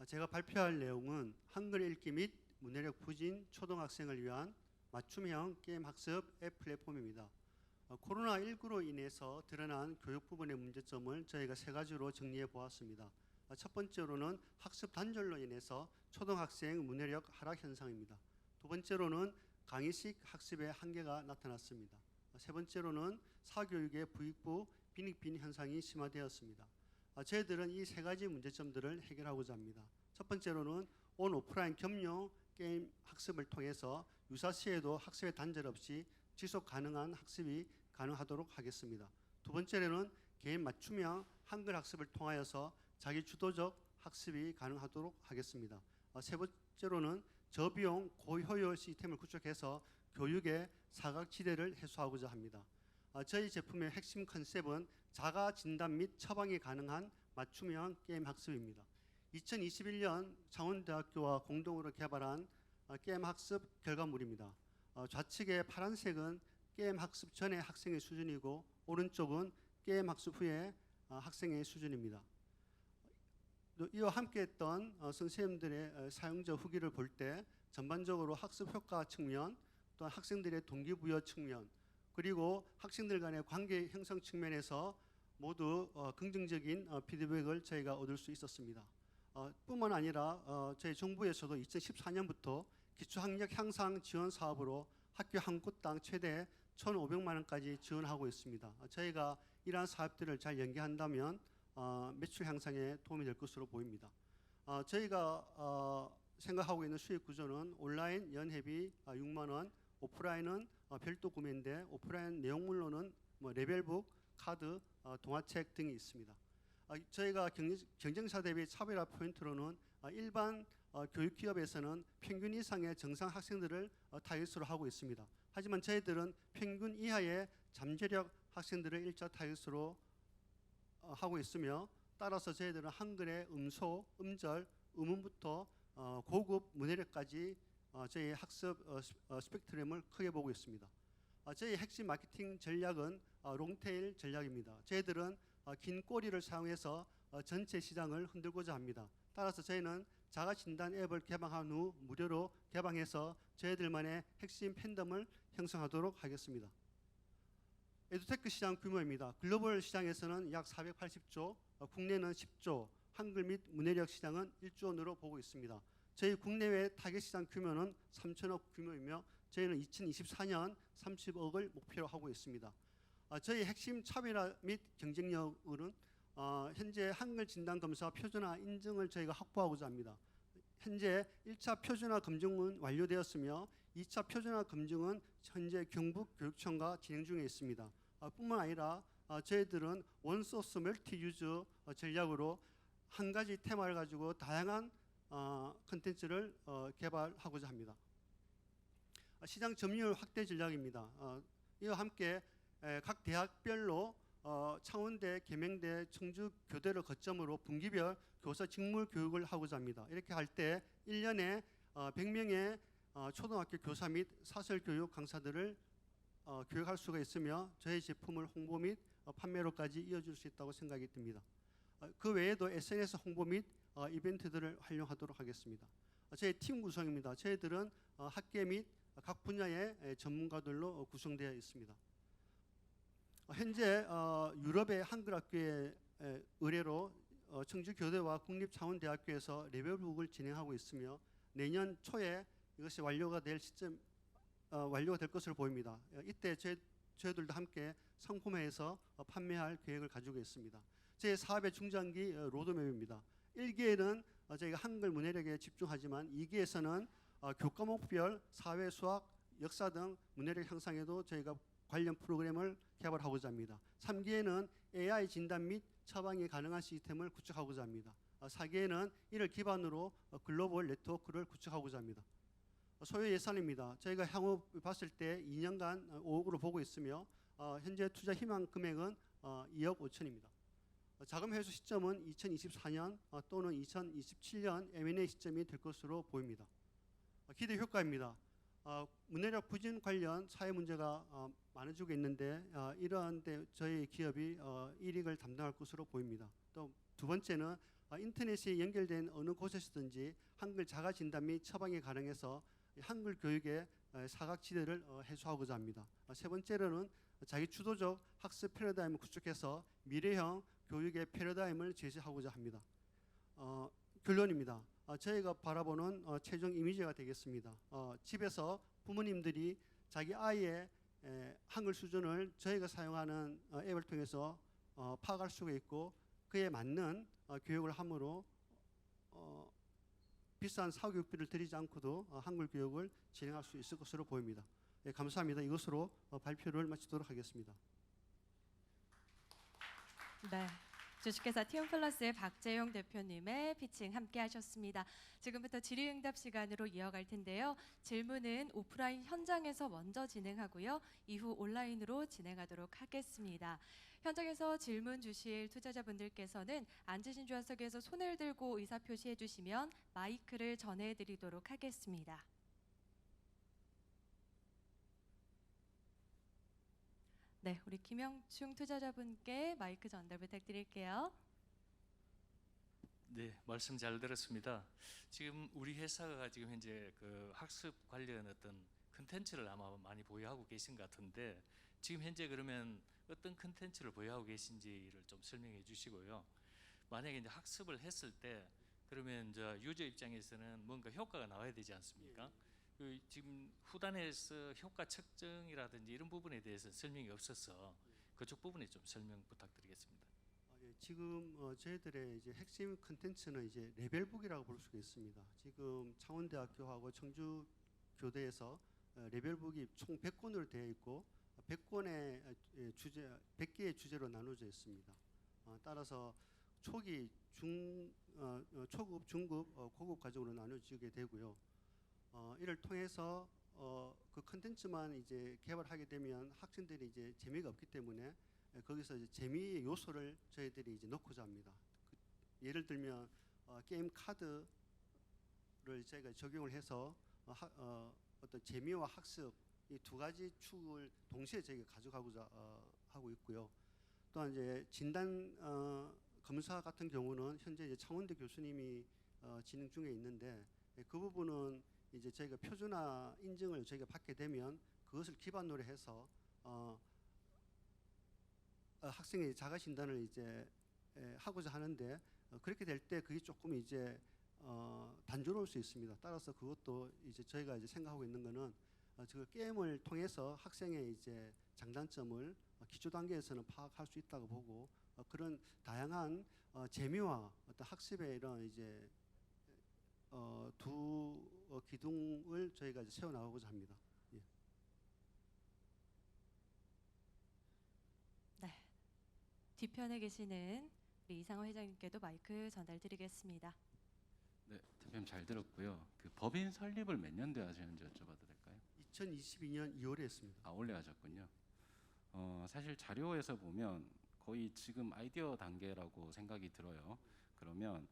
제가 발표할 내용은 한글 읽기 및 문해력 부진 초등학생을 위한 맞춤형 게임 학습 앱 플랫폼입니다. 코로나19로 인해서 드러난 교육 부분의 문제점을 저희가 세 가지로 정리해 보았습니다. 첫 번째로는 학습 단절로 인해서 초등학생 문해력 하락 현상입니다. 두 번째로는 강의식 학습의 한계가 나타났습니다. 세 번째로는 사교육의 부익부 빈익빈 현상이 심화되었습니다. 저희들은 이 세 가지 문제점들을 해결하고자 합니다. 첫 번째로는 온 오프라인 겸용 게임 학습을 통해서 유사시에도 학습의 단절 없이 지속 가능한 학습이 가능하도록 하겠습니다. 두 번째로는 개인 맞춤형 한글 학습을 통하여서 자기 주도적 학습이 가능하도록 하겠습니다. 세 번째로는 저비용 고효율 시스템을 구축해서 교육의 사각지대를 해소하고자 합니다. 저희 제품의 핵심 컨셉은 자가 진단 및 처방이 가능한 맞춤형 게임 학습입니다. 2021년 창원대학교와 공동으로 개발한 게임 학습 결과물입니다. 좌측의 파란색은 게임 학습 전의 학생의 수준이고 오른쪽은 게임 학습 후의 학생의 수준입니다. 이와 함께했던 선생님들의 사용자 후기를 볼 때 전반적으로 학습 효과 측면, 또한 학생들의 동기부여 측면, 그리고 학생들 간의 관계 형성 측면에서 모두 긍정적인 피드백을 저희가 얻을 수 있었습니다. 뿐만 아니라 저희 정부에서도 2014년부터 기초학력 향상 지원 사업으로 학교 한 곳당 최대 1,500만 원까지 지원하고 있습니다. 저희가 이러한 사업들을 잘 연계한다면 매출 향상에 도움이 될 것으로 보입니다. 저희가 생각하고 있는 수익 구조는 온라인 연회비 6만 원, 오프라인은 별도 구매인데 오프라인 내용물로는 레벨북, 카드, 동화책 등이 있습니다. 저희가 경쟁사 대비 차별화 포인트로는 일반 교육기업에서는 평균 이상의 정상 학생들을 타깃으로 하고 있습니다. 하지만 저희들은 평균 이하의 잠재력 학생들을 일자 타깃으로 하고 있으며 따라서 저희들은 한글의 음소, 음절, 음운부터 고급 문해력까지 저희 학습 스펙트럼을 크게 보고 있습니다. 저희 핵심 마케팅 전략은 롱테일 전략입니다. 저희들은 긴 꼬리를 사용해서 전체 시장을 흔들고자 합니다. 따라서 저희는 자가진단 앱을 개방한 후 무료로 개방해서 저희들만의 핵심 팬덤을 형성하도록 하겠습니다. 에듀테크 시장 규모입니다. 글로벌 시장에서는 약 480조, 국내는 10조, 한글 및 문해력 시장은 1조 원으로 보고 있습니다. 저희 국내외 타겟 시장 규모는 3천억 규모이며 저희는 2024년 30억을 목표로 하고 있습니다. 저희 핵심 차별화 및 경쟁력은 현재 한글 진단 검사 표준화 인증을 저희가 확보하고자 합니다. 현재 1차 표준화 검증은 완료되었으며 2차 표준화 검증은 현재 경북교육청과 진행 중에 있습니다. 뿐만 아니라 저희들은 원소스 멀티 유즈 전략으로 한 가지 테마를 가지고 다양한 콘텐츠를 개발하고자 합니다. 시장 점유율 확대 전략입니다. 이와 함께 각 대학별로 창원대, 계명대, 청주교대를 거점으로 분기별 교사 직무 교육을 하고자 합니다. 이렇게 할 때 1년에 100명의 초등학교 교사 및 사설교육 강사들을 교육할 수가 있으며 저희 제품을 홍보 및 판매로까지 이어줄 수 있다고 생각이 듭니다. 그 외에도 SNS 홍보 및 이벤트들을 활용하도록 하겠습니다. 저희 팀 구성입니다. 저희들은 학계 및 각 분야의 전문가들로 구성되어 있습니다. 현재 유럽의 한글학교의 의뢰로 청주교대와 국립창원대학교에서 레벨북을 진행하고 있으며 내년 초에 이것이 완료가 될 것으로 보입니다. 이때 저희들도 함께 상품화해서 판매할 계획을 가지고 있습니다. 제 사업의 중장기 로드맵입니다. 1기에는 저희가 한글 문해력에 집중하지만 2기에서는 교과목별 사회, 수학, 역사 등 문해력 향상에도 저희가 관련 프로그램을 개발하고자 합니다. 3기에는 AI 진단 및 처방이 가능한 시스템을 구축하고자 합니다. 4기에는 이를 기반으로 글로벌 네트워크를 구축하고자 합니다. 소요 예산입니다. 저희가 향후 봤을 때 2년간 5억으로 보고 있으며 현재 투자 희망 금액은 2억 5천입니다. 자금 회수 시점은 2024년 또는 2027년 M&A 시점이 될 것으로 보입니다. 기대 효과입니다. 문해력 부진 관련 사회 문제가 많아지고 있는데 이러한데 저희 기업이 이익을 담당할 것으로 보입니다. 또 두 번째는 인터넷이 연결된 어느 곳에서든지 한글 자가 진단 및 처방이 가능해서 한글 교육의 사각지대를 해소하고자 합니다. 세 번째로는 자기 주도적 학습 패러다임을 구축해서 미래형 교육의 패러다임을 제시하고자 합니다. 결론입니다. 저희가 바라보는 최종 이미지가 되겠습니다. 집에서 부모님들이 자기 아이의 한글 수준을 저희가 사용하는 앱을 통해서 파악할 수가 있고 그에 맞는 교육을 함으로 비싼 사교육비를 들이지 않고도 한글 교육을 진행할 수 있을 것으로 보입니다. 예, 감사합니다. 이것으로 발표를 마치도록 하겠습니다. 네. 주식회사 티움플러스의 박재용 대표님의 피칭 함께 하셨습니다. 지금부터 질의응답 시간으로 이어갈 텐데요. 질문은 오프라인 현장에서 먼저 진행하고요. 이후 온라인으로 진행하도록 하겠습니다. 현장에서 질문 주실 투자자분들께서는 앉으신 좌석에서 손을 들고 의사표시해 주시면 마이크를 전해드리도록 하겠습니다. 네, 우리 김영충 투자자분께 마이크 전달 부탁드릴게요. 네, 말씀 잘 들었습니다. 지금 우리 회사가 지금 현재 그 학습 관련 어떤 컨텐츠를 아마 많이 보유하고 계신 것 같은데 지금 현재 그러면 어떤 컨텐츠를 보유하고 계신지를 좀 설명해 주시고요. 만약에 이제 학습을 했을 때 그러면 이제 유저 입장에서는 뭔가 효과가 나와야 되지 않습니까? 그 지금 후단에서 효과 측정이라든지 이런 부분에 대해서 설명이 없어서 그쪽 부분에 좀 설명 부탁드리겠습니다. 예, 지금 저희들의 이제 핵심 컨텐츠는 이제 레벨북이라고 볼 수가 있습니다. 지금 창원대학교하고 청주교대에서 레벨북이 총 100권으로 되어 있고 100권의 주제 100개의 주제로 나눠져 있습니다. 따라서 초기, 초급, 중급, 고급 과정으로 나눠지게 되고요. 이를 통해서 그 컨텐츠만 이제 개발하게 되면 학생들이 이제 재미가 없기 때문에 거기서 이제 재미의 요소를 저희들이 이제 넣고자 합니다. 예를 들면 게임 카드를 저희가 적용을 해서 어떤 재미와 학습 이 두 가지 축을 동시에 저희가 가져가고자 하고 있고요. 또한 이제 진단 검사 같은 경우는 현재 이제 창원대 교수님이 진행 중에 있는데 그 부분은 이제 저희가 표준화 인증을 저희가 받게 되면 그것을 기반으로 해서 학생의 자가 진단을 이제 하고자 하는데 그렇게 될 때 그게 조금 이제 단조로울 수 있습니다. 따라서 그것도 이제 저희가 이제 생각하고 있는 거는 저 게임을 통해서 학생의 이제 장단점을 기초 단계에서는 파악할 수 있다고 보고 그런 다양한 재미와 어떤 학습의 이런 이제 두 기둥을 저희가 이제 세워 나가고자 합니다. 예. 네. 뒤편에 계시는 우리 이상호 회장님께도 마이크 전달드리겠습니다. 네, 대표님 잘 들었고요. 그 법인 설립을 몇 년도에 하셨는지 여쭤봐도 될까요? 2022년 2월에 했습니다. 아, 원래 하셨군요. 사실 자료에서 보면 거의 지금 아이디어 단계라고 생각이 들어요. 그러면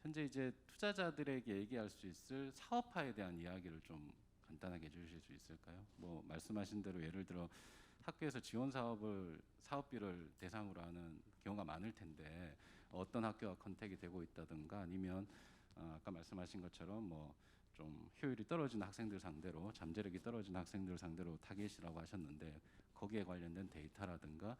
현재 이제 투자자들에게 얘기할 수 있을 사업화에 대한 이야기를 좀 간단하게 해주실 수 있을까요? 뭐 말씀하신 대로 예를 들어 학교에서 지원 사업비를 대상으로 하는 경우가 많을 텐데 어떤 학교가 컨택이 되고 있다든가 아니면 아까 말씀하신 것처럼 뭐 좀 효율이 떨어지는 학생들 상대로 잠재력이 떨어지는 학생들 상대로 타겟이라고 하셨는데 거기에 관련된 데이터라든가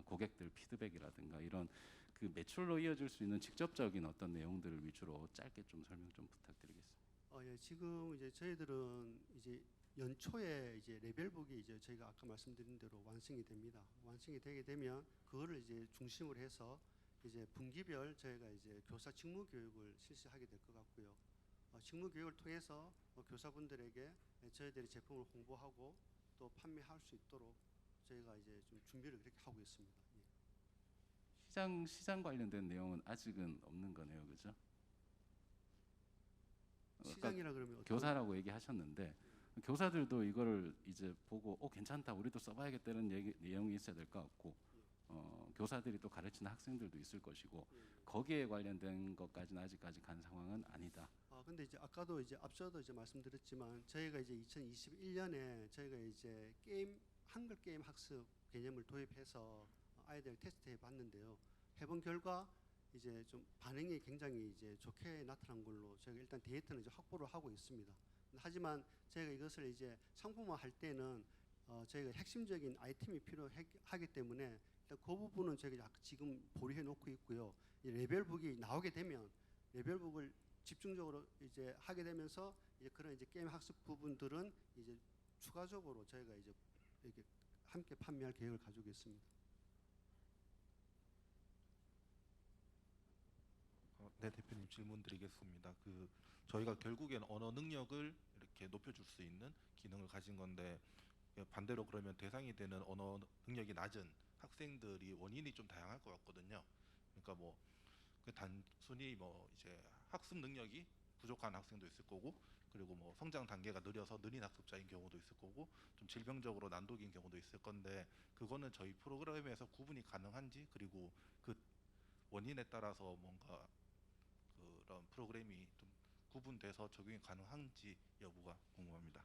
고객들 피드백이라든가 이런 그 매출로 이어질 수 있는 직접적인 어떤 내용들을 위주로 짧게 좀 설명 좀 부탁드리겠습니다. 예, 지금 이제 저희들은 이제 연초에 이제 레벨북이 이제 저희가 아까 말씀드린 대로 완성이 됩니다. 완성이 되게 되면 그거를 이제 중심으로 해서 이제 분기별 저희가 이제 교사 직무 교육을 실시하게 될 것 같고요. 직무 교육을 통해서 교사분들에게 저희들이 제품을 홍보하고 또 판매할 수 있도록 저희가 이제 좀 준비를 그렇게 하고 있습니다. 예. 시장 관련된 내용은 아직은 없는 거네요, 그죠? 시장이라 그러면 교사라고 얘기하셨는데 교사들도 이거를 이제 보고 괜찮다, 우리도 써봐야겠다는 내용이 있어야 될 것 같고 교사들이 또 가르치는 학생들도 있을 것이고 거기에 관련된 것까지는 아직까지 간 상황은 아니다. 근데 이제 아까도 이제 앞서도 이제 말씀드렸지만 저희가 이제 2021년에 저희가 이제 게임 한글 게임 학습 개념을 도입해서 아이들 테스트해 봤는데요. 해본 결과 이제 좀 반응이 굉장히 이제 좋게 나타난 걸로 저희가 일단 데이터는 이제 확보를 하고 있습니다. 하지만 저희가 이것을 이제 상품화할 때는 저희가 핵심적인 아이템이 필요하기 때문에 일단 그 부분은 저희가 지금 보류해 놓고 있고요. 이 레벨북이 나오게 되면 레벨북을 집중적으로 이제 하게 되면서 이제 그런 이제 게임 학습 부분들은 이제 추가적으로 저희가 이제 이렇게 함께 판매할 계획을 가지고 있습니다. 네, 대표님 질문 드리겠습니다. 저희가 결국엔 언어 능력을 이렇게 높여줄 수 있는 기능을 가진 건데 반대로 그러면 대상이 되는 언어 능력이 낮은 학생들이 원인이 좀 다양할 것 같거든요. 그러니까 뭐 단순히 뭐 이제 학습 능력이 부족한 학생도 있을 거고, 그리고 뭐 성장 단계가 느려서 느린 학습자인 경우도 있을 거고, 좀 질병적으로 난독인 경우도 있을 건데 그거는 저희 프로그램에서 구분이 가능한지, 그리고 그 원인에 따라서 뭔가 그런 프로그램이 좀 구분돼서 적용이 가능한지 여부가 궁금합니다.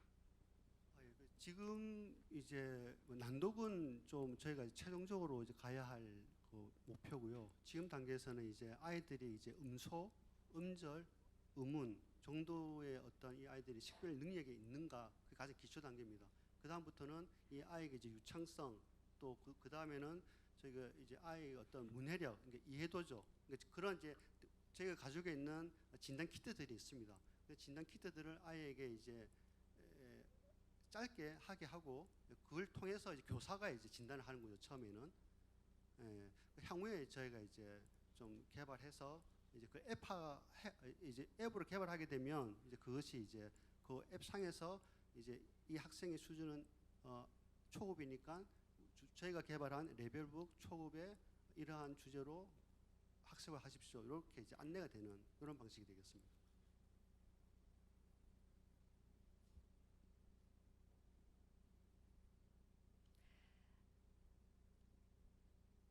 지금 이제 난독은 좀 저희가 최종적으로 이제 가야 할 그 목표고요. 지금 단계에서는 이제 아이들이 이제 음소, 음절, 음운 정도의 어떤 이 아이들이 식별 능력이 있는가, 그게 가장 기초 단계입니다. 그 다음부터는 이 아이의 이제 유창성, 또 그 다음에는 저희가 이제 아이의 어떤 문해력, 그러니까 이해도죠. 그러니까 그런 이제 저희가 가지고 있는 진단 키트들이 있습니다. 그 진단 키트들을 아이에게 이제 짧게 하게 하고 그걸 통해서 이제 교사가 이제 진단을 하는 거죠. 처음에는. 향후에 저희가 이제 좀 개발해서 이제 그 이제 앱으로 개발하게 되면 이제 그것이 이제 그 앱 상에서 이제 이 학생의 수준은 초급이니까 저희가 개발한 레벨북 초급의 이러한 주제로 학습을 하십시오. 이렇게 이제 안내가 되는 그런 방식이 되겠습니다.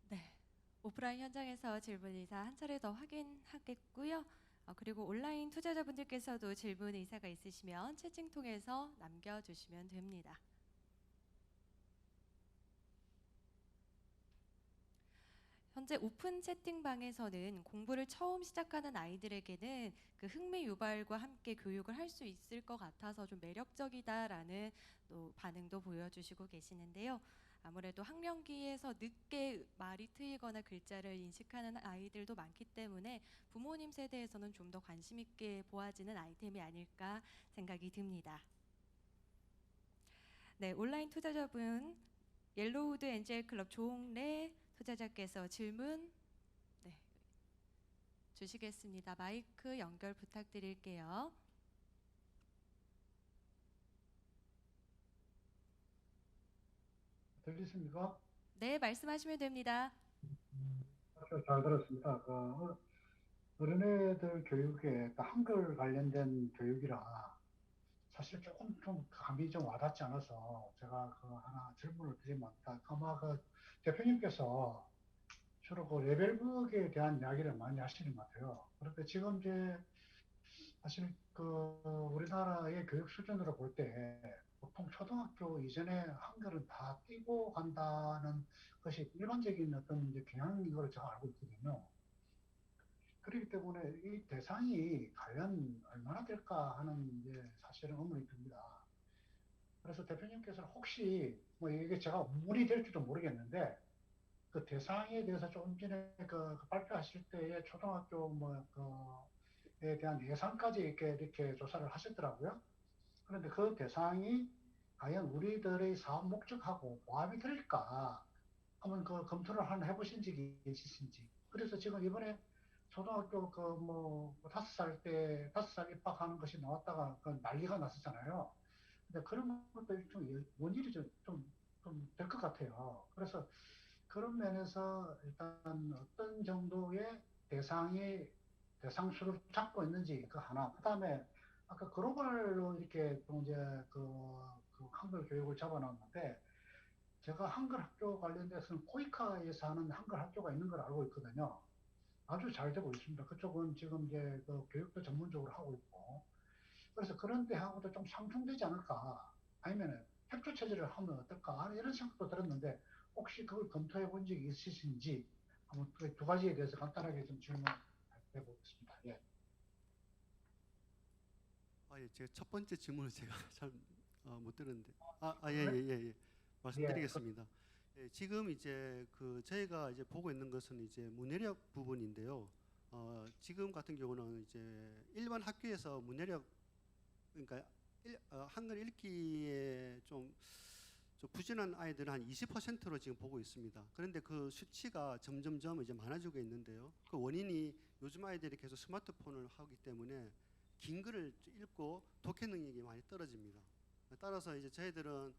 네, 오프라인 현장에서 질문 의사 한 차례 더 확인하겠고요. 그리고 온라인 투자자분들께서도 질문 의사가 있으시면 채팅 통해서 남겨주시면 됩니다. 현재 오픈 채팅방에서는 공부를 처음 시작하는 아이들에게는 그 흥미 유발과 함께 교육을 할 수 있을 것 같아서 좀 매력적이다라는 또 반응도 보여주시고 계시는데요. 아무래도 학령기에서 늦게 말이 트이거나 글자를 인식하는 아이들도 많기 때문에 부모님 세대에서는 좀 더 관심 있게 보아지는 아이템이 아닐까 생각이 듭니다. 네, 온라인 투자자분 옐로우드 엔젤 클럽 조홍래 투자자께서 질문 주시겠습니다. 마이크 연결 부탁드릴게요. 들리십니까? 네, 말씀하시면 됩니다. 아주 잘 들었습니다. 어린애들 교육에 한글 관련된 교육이라 사실 조금 좀 감이 좀 와닿지 않아서 제가 하나 질문을 드리면, 아마 대표님께서 주로 레벨북에 대한 이야기를 많이 하시는 것 같아요. 그런데 지금 이제 사실 우리나라의 교육 수준으로 볼 때 보통 초등학교 이전에 한글은 다 띄고 간다는 것이 일반적인 어떤 이제 경향인 걸 제가 알고 있거든요. 그렇기 때문에 이 대상이 과연 얼마나 될까 하는 이제 사실은 의문이 듭니다. 그래서 대표님께서는 혹시 뭐 이게 제가 문의 될지도 모르겠는데 그 대상에 대해서 조금 전에 발표하실 때에 초등학교 에 대한 예산까지 이렇게 조사를 하셨더라고요. 그런데 그 대상이 과연 우리들의 사업 목적하고 포함이 될까 한번 검토를 해보신 적이 있으신지. 그래서 지금 이번에 초등학교 5살 입학하는 것이 나왔다가 난리가 났었잖아요. 근데 그런 것들이 좀 원인이 좀 될 것 같아요. 그래서 그런 면에서 일단 어떤 정도의 대상 수를 잡고 있는지 그 하나. 그다음에 아까 글로벌로 이렇게 또 이제 한글 교육을 잡아놨는데 제가 한글 학교 관련돼서는 코이카에서 하는 한글 학교가 있는 걸 알고 있거든요. 아주 잘 되고 있습니다. 그쪽은 지금 이제 교육도 전문적으로 하고 있고. 그래서 그런 데하고도 좀 상충되지 않을까. 아니면 협조 체제를 하면 어떨까 이런 생각도 들었는데 혹시 그걸 검토해 본 적이 있으신지 한번 두 가지에 대해서 간단하게 좀 질문해 보겠습니다. 예. 예, 제가 첫 번째 질문을 제가 잘 못 들었는데 예. 말씀드리겠습니다. 예, 지금 이제 그 저희가 이제 보고 있는 것은 이제 문해력 부분인데요. 지금 같은 경우는 이제 일반 학교에서 문해력 그러니까 한글 읽기에 좀 부진한 아이들은 한 20%로 지금 보고 있습니다. 그런데 그 수치가 점점점 이제 많아지고 있는데요. 그 원인이 요즘 아이들이 계속 스마트폰을 하기 때문에 긴 글을 읽고 독해 능력이 많이 떨어집니다. 따라서 이제 저희들은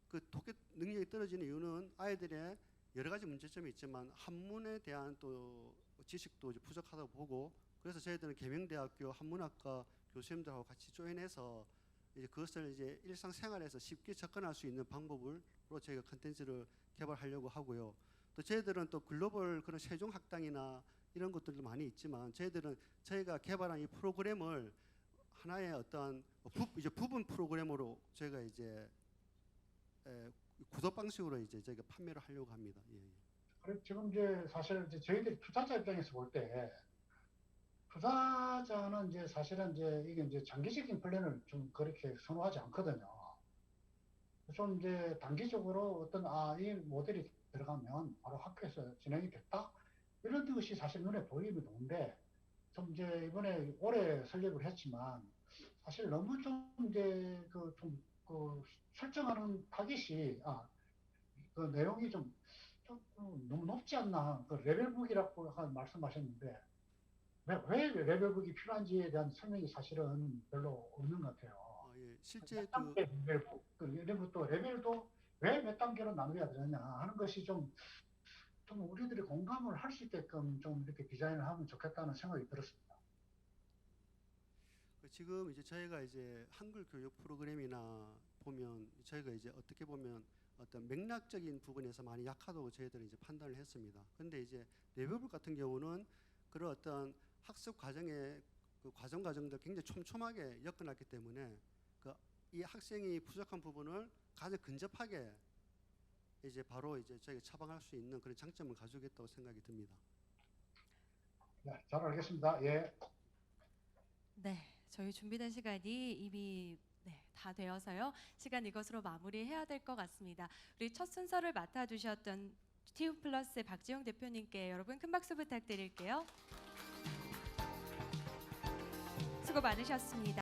그 독해 능력이 떨어지는 이유는 아이들의 여러 가지 문제점이 있지만 한문에 대한 또 지식도 이제 부족하다고 보고 그래서 저희들은 계명대학교 한문학과 교수님들하고 같이 조인해서 이제 그것을 이제 일상생활에서 쉽게 접근할 수 있는 방법으로 저희가 컨텐츠를 개발하려고 하고요. 또 저희들은 또 글로벌 그런 세종학당이나 이런 것들도 많이 있지만 저희가 개발한 이 프로그램을 하나의 어떤 이제 부분 프로그램으로 저희가 이제 구독 방식으로 이제 저희가 판매를 하려고 합니다. 예. 그리고 지금 이제 사실 이제 저희들이 투자자 입장에서 볼 때 투자자는 이제 사실은 이제 이게 이제 장기적인 플랜을 좀 그렇게 선호하지 않거든요. 좀 이제 단기적으로 어떤 이 모델이 들어가면 바로 학교에서 진행이 됐다 이런 것이 사실 눈에 보이면 좋은데 좀 이제 이번에 올해 설립을 했지만 사실 너무 좀 이제 그 설정하는 타깃이 그 내용이 좀 너무 높지 않나 그 레벨북이라고 말씀하셨는데 왜 레벨북이 필요한지에 대한 설명이 사실은 별로 없는 것 같아요. 예. 실제 몇 단계 레벨북 또 레벨도 왜 몇 단계로 나누어야 되느냐 하는 것이 좀 우리들이 공감을 할 수 있게끔 좀 이렇게 디자인을 하면 좋겠다는 생각이 들었습니다. 지금 이제 저희가 이제 한글 교육 프로그램이나 보면 저희가 이제 어떻게 보면 어떤 맥락적인 부분에서 많이 약하다고 저희들은 이제 판단을 했습니다. 그런데 이제 레벨북 같은 경우는 그런 어떤 학습 과정의 그 과정들 굉장히 촘촘하게 엮어놨기 때문에 이 학생이 부족한 부분을 가장 근접하게 이제 바로 이제 저희가 처방할 수 있는 그런 장점을 가지고 있다고 생각이 듭니다. 네, 잘 알겠습니다. 예. 네, 저희 준비된 시간이 이미 다 되어서요. 시간 이것으로 마무리해야 될 것 같습니다. 우리 첫 순서를 맡아주셨던 TV플러스의 박지용 대표님께 여러분 큰 박수 부탁드릴게요. 수고 많으셨습니다.